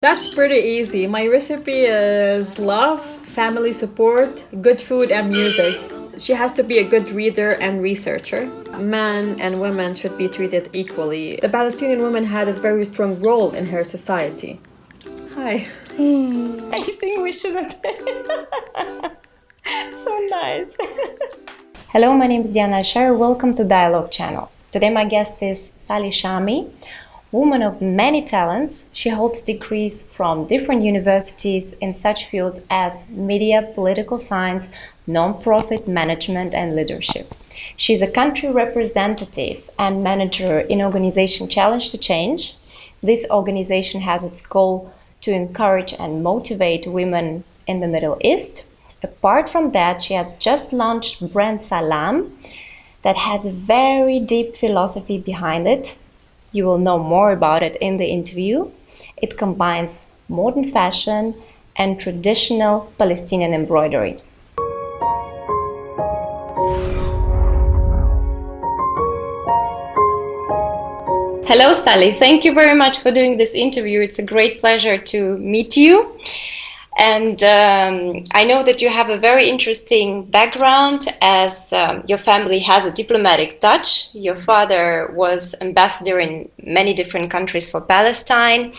That's pretty easy. My recipe is love, family support, good food, and music. She has to be a good reader and researcher. Men and women should be treated equally. The Palestinian woman had a very strong role in her society. Hi. I think we should have. So nice. Hello, my name is Diana Asher. Welcome to Dialogue Channel. Today my guest is Shami, woman of many talents. She holds degrees from different universities in such fields as media, political science, non-profit management, and leadership. She's a country representative and manager in organization Challenge to Change. This organization has its goal to encourage and motivate women in the Middle East. Apart from that, she has just launched brand Salam that has a very deep philosophy behind it. You will know more about it in the interview. It combines modern fashion and traditional Palestinian embroidery. Hello, Sally. Thank you very much for doing this interview. It's a great pleasure to meet you. And I know that you have a very interesting background as your family has a diplomatic touch. Your father was ambassador in many different countries for Palestine.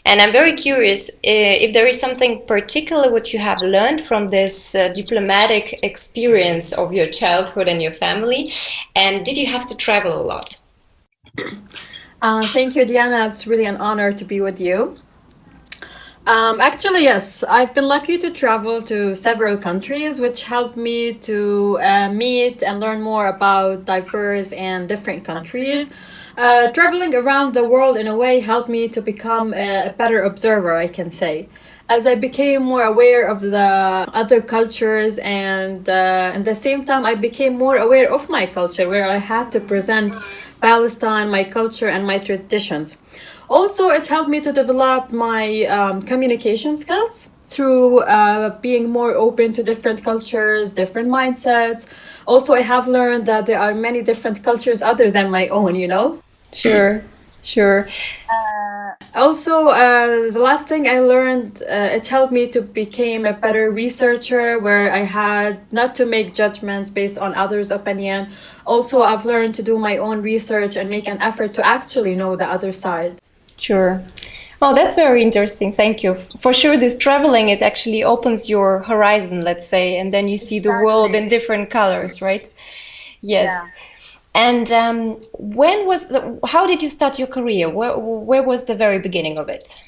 And I'm very curious if there is something particular what you have learned from this diplomatic experience of your childhood and your family. And did you have to travel a lot? Thank you, Diana. It's really an honor to be with you. Actually, yes, I've been lucky to travel to several countries, which helped me to meet and learn more about diverse and different countries. Traveling around the world in a way helped me to become a better observer, I can say. As I became more aware of the other cultures, and at the same time, I became more aware of my culture, where I had to present Palestine, my culture, and my traditions. Also, it helped me to develop my communication skills through being more open to different cultures, different mindsets. Also, I have learned that there are many different cultures other than my own. Sure, sure. Also, the last thing I learned, it helped me to become a better researcher where I had not to make judgments based on others' opinion. Also, I've learned to do my own research and make an effort to actually know the other side. Sure. Oh, that's very interesting. Thank you. For sure, this traveling, it actually opens your horizon, let's say, and then you see the world in different colors, right? Yes. Yeah. And how did you start your career? Where was the very beginning of it?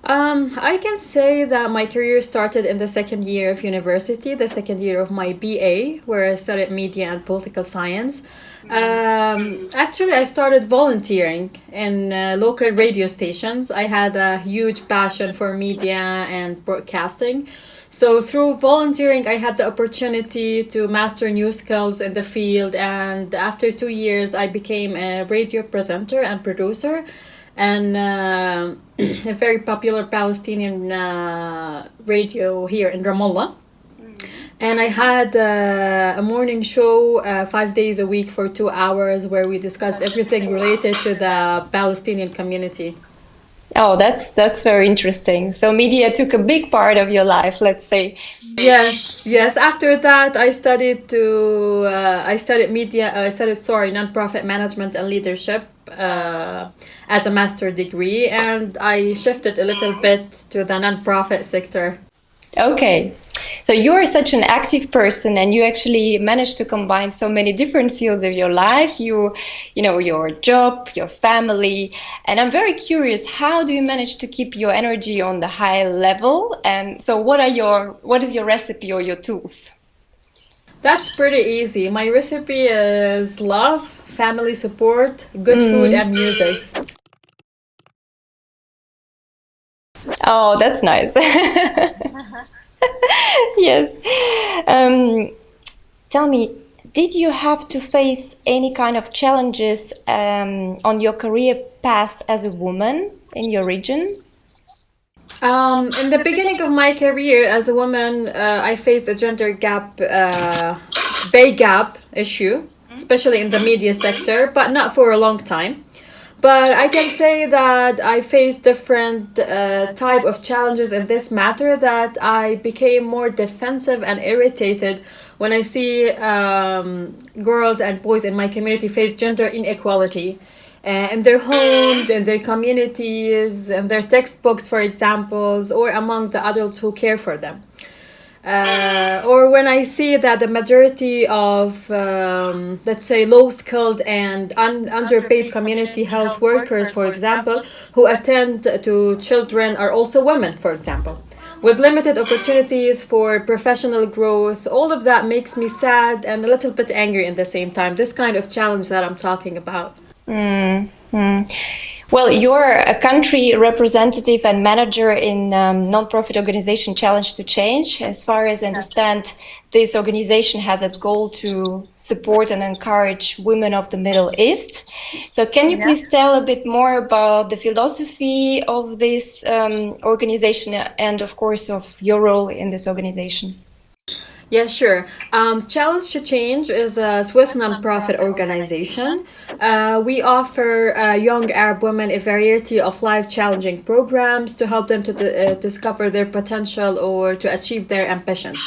I can say that my career started in the second year of university, the second year of my BA, where I studied media and political science. Actually, I started volunteering in local radio stations. I had a huge passion for media and broadcasting. So, through volunteering, I had the opportunity to master new skills in the field. And after 2 years, I became a radio presenter and producer and a very popular Palestinian radio here in Ramallah. And I had a morning show 5 days a week for 2 hours where we discussed everything related to the Palestinian community. Oh, that's very interesting. So media took a big part of your life, let's say. Yes, yes. After that, I studied media. I studied nonprofit management and leadership as a master degree, and I shifted a little bit to the nonprofit sector. Okay. So you are such an active person and you actually managed to combine so many different fields of your life, your job, your family. And I'm very curious, how do you manage to keep your energy on the high level? And so what is your recipe or your tools? That's pretty easy. My recipe is love, family support, good food, and music. Oh, that's nice. Yes. Tell me, did you have to face any kind of challenges on your career path as a woman in your region? In the beginning of my career as a woman, I faced a gender gap, pay gap issue, especially in the media sector, but not for a long time. But I can say that I faced different type of challenges in this matter, that I became more defensive and irritated when I see girls and boys in my community face gender inequality in their homes, in their communities, in their textbooks, for examples, or among the adults who care for them. Or when I see that the majority of, let's say, low skilled and underpaid community health workers, for example, who attend to children are also women, for example, with limited opportunities for professional growth. All of that makes me sad and a little bit angry in the same time. This kind of challenge that I'm talking about. Well, you're a country representative and manager in non-profit organization Challenge to Change. As far as I understand, this organization has its goal to support and encourage women of the Middle East. So can you please tell a bit more about the philosophy of this organization and, of course, of your role in this organization? Yeah, sure. Challenge to Change is a Swiss nonprofit organization. We offer young Arab women a variety of life challenging programs to help them to discover their potential or to achieve their ambitions.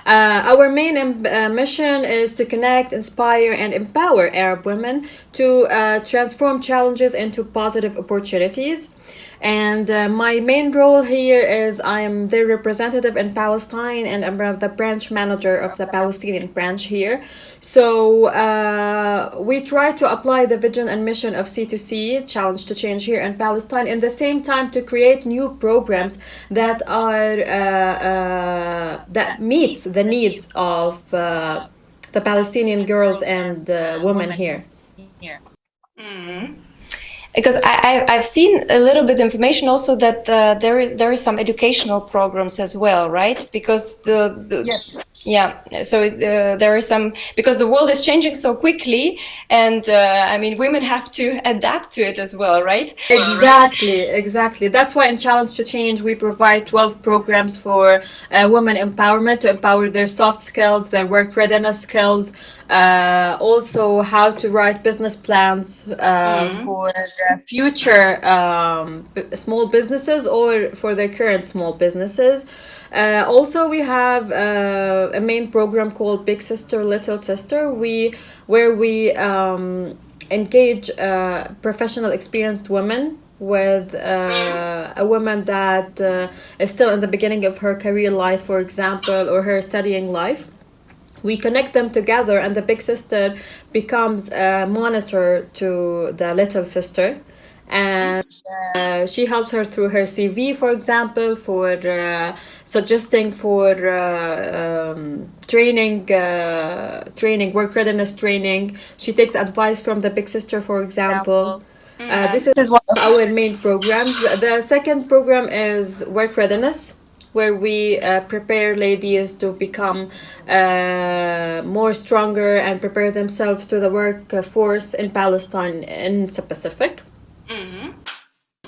Our main mission is to connect, inspire, and empower Arab women to transform challenges into positive opportunities. And my main role here is I am their representative in Palestine, and I'm the branch manager of the Palestinian branch here. So we try to apply the vision and mission of C2C, Challenge to Change, here in Palestine, in the same time to create new programs that are that meets the needs of the Palestinian girls and women here. Because I've seen a little bit of information also that there is some educational programs as well, right? Because there are some, because the world is changing so quickly, and I mean, women have to adapt to it as well, right? Exactly. That's why in Challenge to Change we provide 12 programs for women empowerment, to empower their soft skills, their work readiness skills, also how to write business plans for future small businesses or for their current small businesses. Also, we have a main program called Big Sister, Little Sister, where we engage professional, experienced women with a woman that is still in the beginning of her career life, for example, or her studying life. We connect them together, and the big sister becomes a monitor to the little sister. And she helps her through her CV, for example, for suggesting for training, work readiness training. She takes advice from the big sister, for example. This is one of our main programs. The second program is work readiness, where we prepare ladies to become more stronger and prepare themselves to the workforce in Palestine in specific.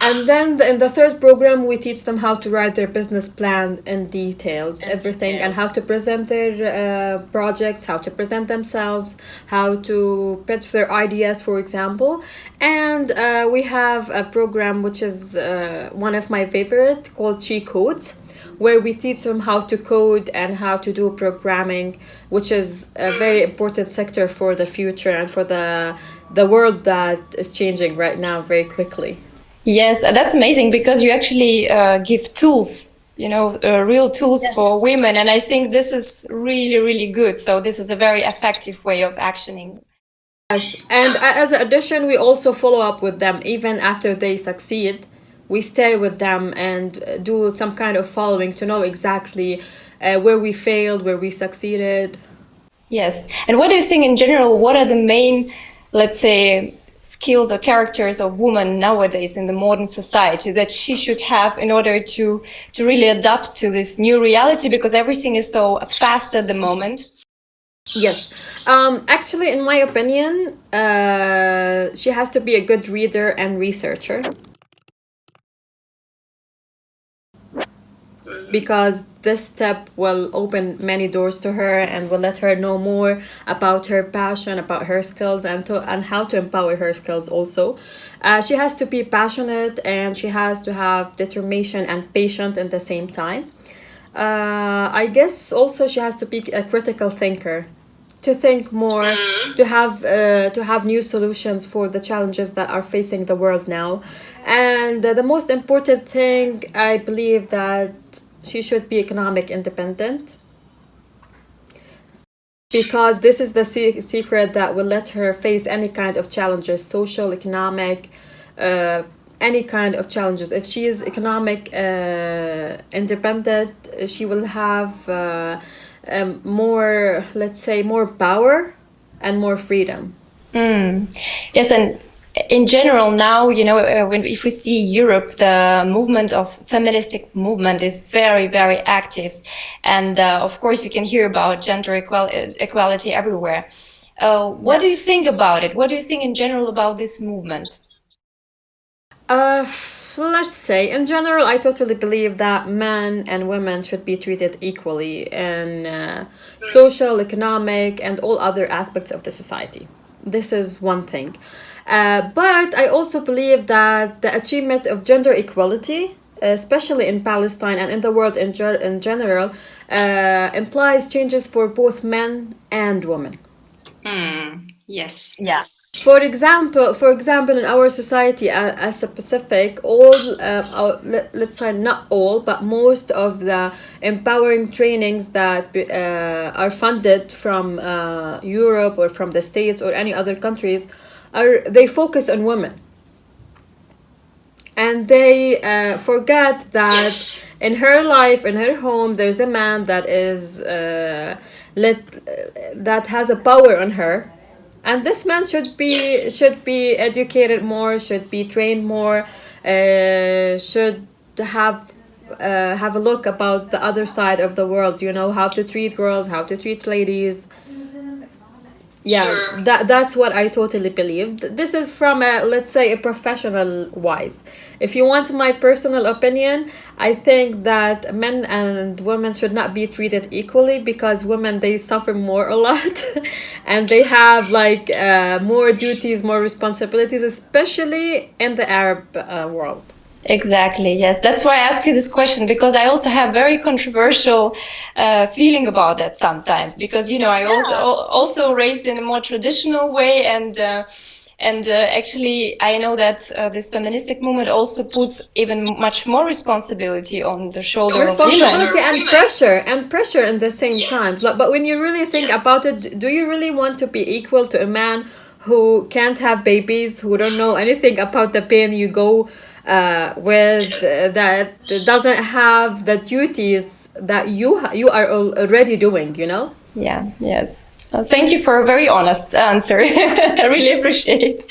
And then in the third program, we teach them how to write their business plan in details, everything, and how to present their projects, how to present themselves, how to pitch their ideas, for example. And we have a program which is one of my favorite, called Cheat Codes, where we teach them how to code and how to do programming, which is a very important sector for the future and for the world that is changing right now very quickly. Yes, that's amazing, because you actually give tools, real tools for women. And I think this is really, really good. So this is a very effective way of actioning. Yes, and as an addition, we also follow up with them even after they succeed. We stay with them and do some kind of following to know exactly where we failed, where we succeeded. Yes. And what do you think in general, what are the main, let's say, skills or characters of women nowadays in the modern society that she should have in order to really adapt to this new reality, because everything is so fast at the moment? Yes. Actually, in my opinion, she has to be a good reader and researcher. because this step will open many doors to her and will let her know more about her passion, about her skills, and how to empower her skills also. She has to be passionate, and she has to have determination and patience at the same time. I guess also she has to be a critical thinker, to think more, to have new solutions for the challenges that are facing the world now. And the most important thing, I believe that she should be economic independent, because this is the secret that will let her face any kind of challenges, social, economic, uh, any kind of challenges. If she is economic independent, she will have more, let's say, more power and more freedom. Yes, and in general now, if we see Europe, the movement of feministic movement is very, very active. And of course, you can hear about gender equality everywhere. What do you think about it? What do you think in general about this movement? Uh, let's say, in general, I totally believe that men and women should be treated equally in social, economic, and all other aspects of the society. This is one thing. But I also believe that the achievement of gender equality, especially in Palestine and in the world in general, implies changes for both men and women. Yes. Yeah. For example, in our society, as a Pacific, let's say not all, but most of the empowering trainings that are funded from Europe or from the States or any other countries, they focus on women, and they forget that in her life, in her home, there's a man that is that has a power on her, and this man should be educated more, should be trained more, should have a look about the other side of the world. How to treat girls, how to treat ladies. Yeah, that's what I totally believe. This is from a, let's say, a professional wise. If you want my personal opinion, I think that men and women should not be treated equally, because women, they suffer more a lot and they have like more duties, more responsibilities, especially in the Arab world. Exactly. Yes, that's why I ask you this question, because I also have very controversial feeling about that sometimes. Because I also raised in a more traditional way, and actually I know that this feministic movement also puts even much more responsibility on the shoulder of women. Responsibility and pressure in the same time. But when you really think about it, do you really want to be equal to a man who can't have babies, who don't know anything about the pain you go with, that doesn't have the duties that you are already doing? Yeah. Yes. Thank you for a very honest answer. I really appreciate.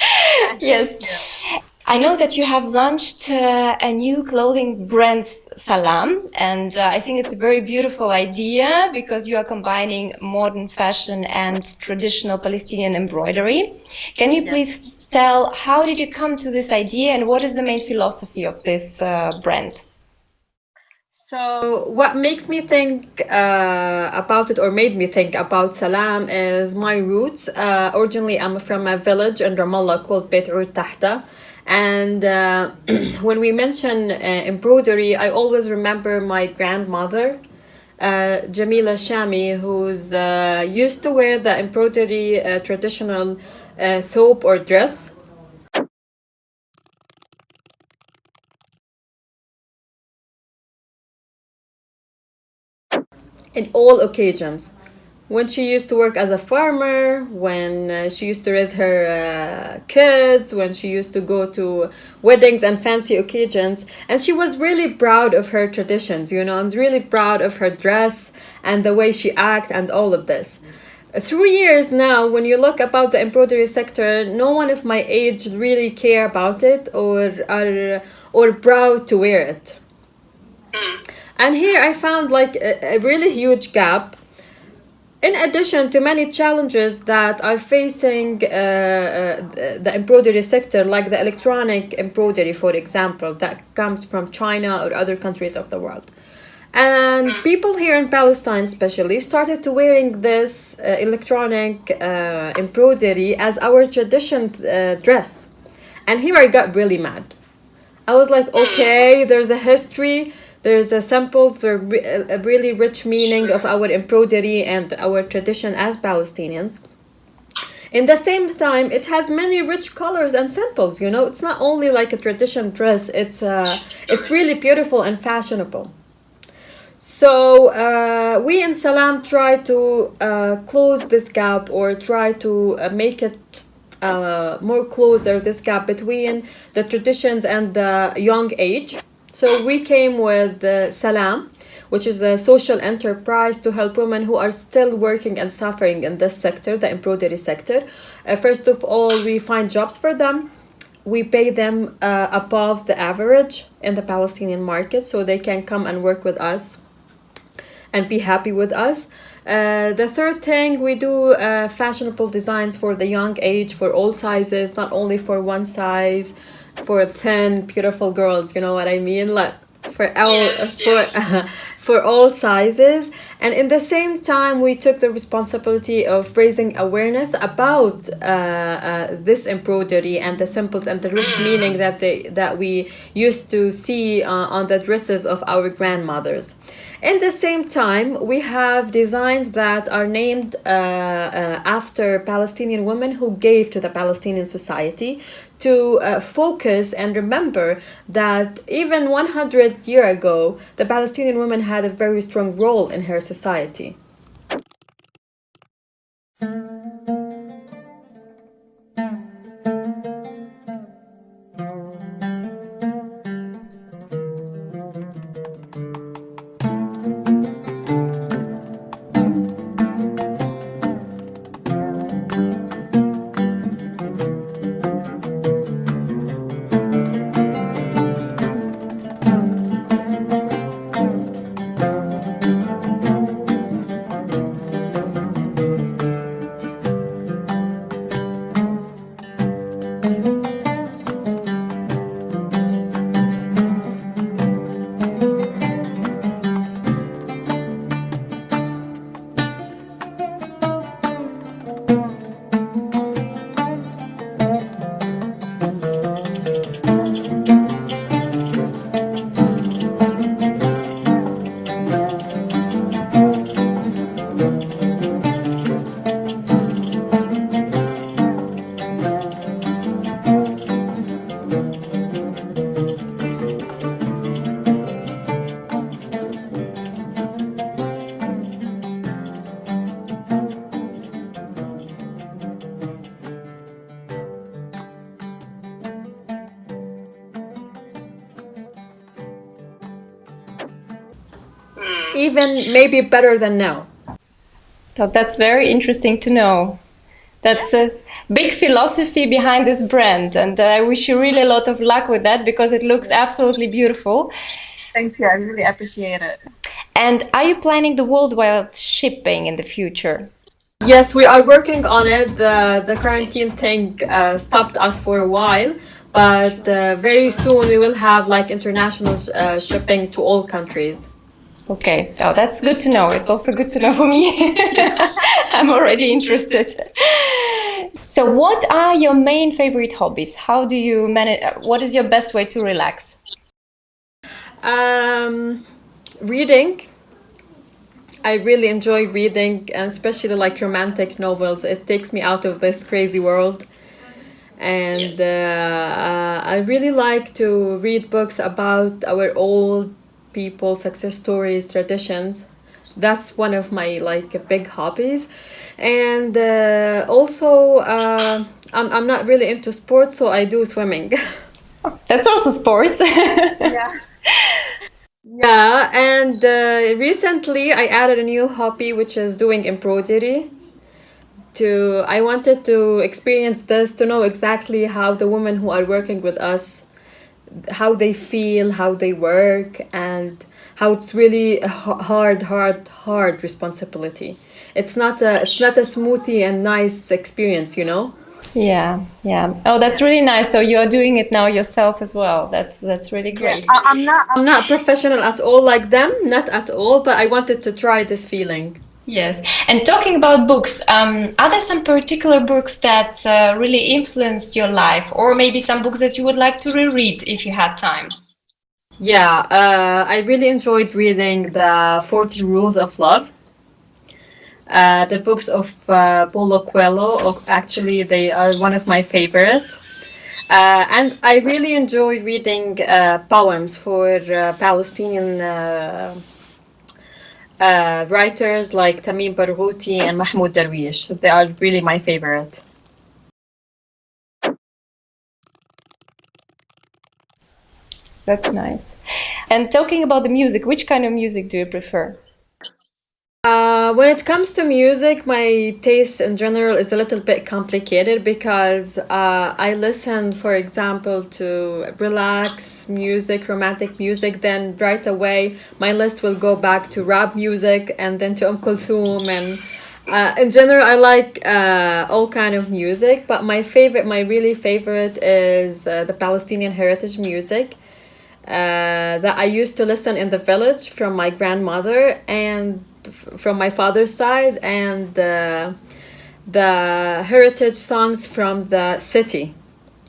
Yes. I know that you have launched a new clothing brand, Salam, and I think it's a very beautiful idea, because you are combining modern fashion and traditional Palestinian embroidery. Can you please tell, how did you come to this idea, and what is the main philosophy of this brand? So, what makes me think about it, or made me think about Salam, is my roots. Originally, I'm from a village in Ramallah called Beit Oud Tahta. And when we mention embroidery, I always remember my grandmother, Jamila Shami, who's used to wear the embroidery traditional thobe or dress in all occasions. When she used to work as a farmer, when she used to raise her kids, when she used to go to weddings and fancy occasions. And she was really proud of her traditions, and really proud of her dress and the way she act and all of this. Through years now, when you look about the embroidery sector, no one of my age really care about it, or proud to wear it. And here I found like a really huge gap, in addition to many challenges that are facing the embroidery sector, like the electronic embroidery, for example, that comes from China or other countries of the world. And people here in Palestine, especially, started to wearing this electronic embroidery as our tradition dress. And here I got really mad. I was like, okay, there's a history, there's a samples, there's a really rich meaning of our embroidery and our tradition as Palestinians. In the same time, it has many rich colors and samples. You know, it's not only like a tradition dress. It's really beautiful and fashionable. So we in Salam try to close this gap or try to make it more closer, this gap between the traditions and the young age. So we came with Salam, which is a social enterprise to help women who are still working and suffering in this sector, the embroidery sector. First of all, we find jobs for them. We pay them above the average in the Palestinian market so they can come and work with us and be happy with us. The third thing, we do fashionable designs for the young age, for all sizes, not only for one size, for 10 beautiful girls, you know what I mean? Like for all, for all sizes. And in the same time, we took the responsibility of raising awareness about this embroidery and the symbols and the rich meaning that we used to see on the dresses of our grandmothers. In the same time, we have designs that are named after Palestinian women who gave to the Palestinian society to focus and remember that even 100 years ago, the Palestinian woman had a very strong role in her society. Even maybe better than now. So that's very interesting to know. That's a big philosophy behind this brand, and I wish you really a lot of luck with that because it looks absolutely beautiful. Thank you, I really appreciate it. And are you planning the worldwide shipping in the future? Yes, we are working on it. The quarantine thing stopped us for a while, but very soon we will have like international shipping to all countries. Okay, oh, that's good to know. It's also good to know for me. I'm already interested. So, what are your main favorite hobbies? How do you manage? What is your best way to relax? Reading. I really enjoy reading, and especially like romantic novels. It takes me out of this crazy world. And I really like to read books about our old people, success stories, traditions. That's one of my like big hobbies. And also, I'm not really into sports, so I do swimming. That's also sports. Yeah. Yeah, and recently I added a new hobby, which is doing embroidery. I wanted to experience this to know exactly how the women who are working with us, how they feel, how they work, and how it's really a hard responsibility. It's not a smoothie and nice experience, you know. Yeah, yeah. Oh, that's really nice. So you are doing it now yourself as well. That's really Yeah, great. I'm not professional at all like them, not at all, but I wanted to try this feeling. Yes. And talking about books, are there some particular books that really influenced your life, or maybe some books that you would like to reread if you had time? Yeah, I really enjoyed reading the 40 Rules of Love. The books of Paulo Coelho, actually, they are one of my favorites. And I really enjoy reading poems for Palestinian writers like Tamim Barghouti and Mahmoud Darwish. They are really my favorite. That's nice. And talking about the music, which kind of music do you prefer? When it comes to music, my taste in general is a little bit complicated because I listen, for example, to relax music, romantic music, then right away my list will go back to rap music and then to Kulthum and in general I like all kind of music, but my really favorite is the Palestinian heritage music that I used to listen in the village from my grandmother and from my father's side, and the heritage songs from the city,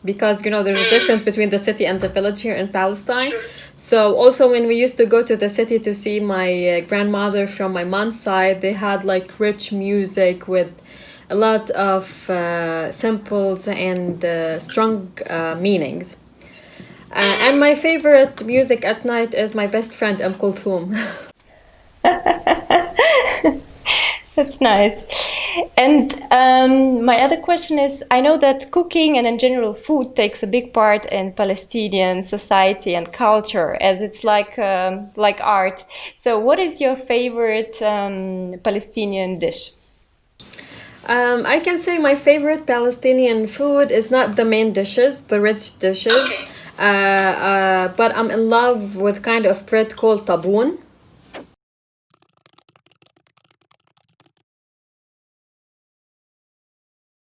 because there's a difference between the city and the village here in Palestine. So also when we used to go to the city to see my grandmother from my mom's side, they had like rich music with a lot of symbols and strong meanings. And my favorite music at night is my best friend Kulthum. That's nice. And my other question is, I know that cooking and in general food takes a big part in Palestinian society and culture, as it's like art. So, what is your favorite Palestinian dish? I can say my favorite Palestinian food is not the main dishes, the rich dishes, but I'm in love with kind of bread called taboon.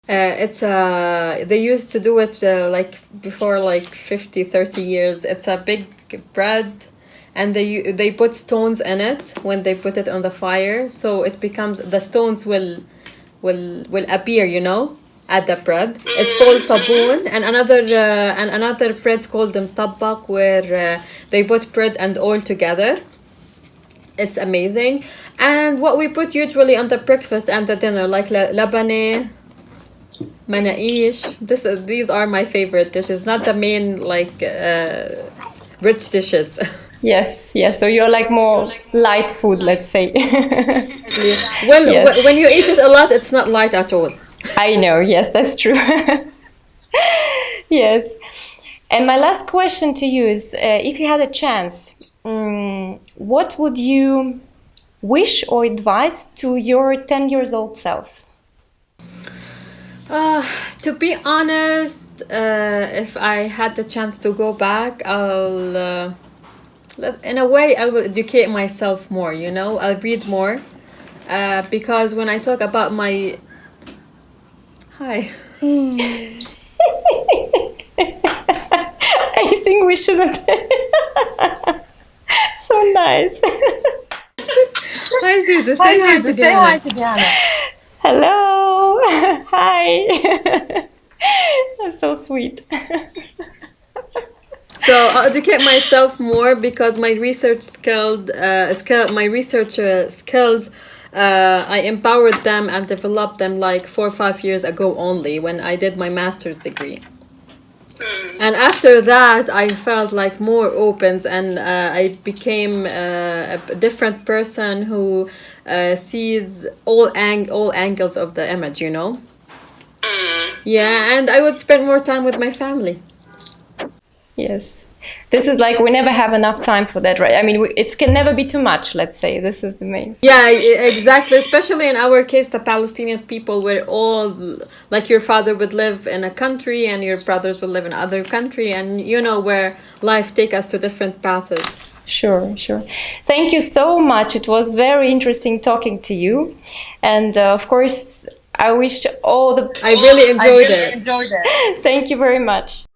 It's they used to do it like before like 50, 30 years. It's a big bread and they put stones in it when they put it on the fire, so it becomes the stones will appear, at the bread. It's called taboon, and another bread called mtabbak, where they put bread and oil together. It's amazing. And what we put usually on the breakfast and the dinner, like labane, manaish. These are my favorite dishes, not the main like rich dishes. Yes, yes. So you're like more light food, let's say. Well, Yes, when you eat it a lot, it's not light at all. I know. Yes, that's true. Yes. And my last question to you is, if you had a chance, what would you wish or advise to your 10 years old self? Uh, to be honest, if I had the chance to go back, in a way, I will educate myself more, I'll read more. Because when I talk about my. Hi. I think we shouldn't. So nice. Hi, Zuzu. Say hi to Diana. Hello. Hi. That's so sweet. So I'll educate myself more because my research skills, I empowered them and developed them like 4 or 5 years ago only when I did my master's degree. And after that, I felt like more open, and I became a different person who sees all angles of the image. Yeah, and I would spend more time with my family. Yes. This is like we never have enough time for that, right? I mean, it can never be too much, let's say. This is the main. Yeah, exactly. Especially in our case, the Palestinian people, we're all like your father would live in a country and your brothers would live in another country, and where life take us to different paths. Sure, sure. Thank you so much. It was very interesting talking to you. And of course, I wish you all the I really enjoyed it. Thank you very much.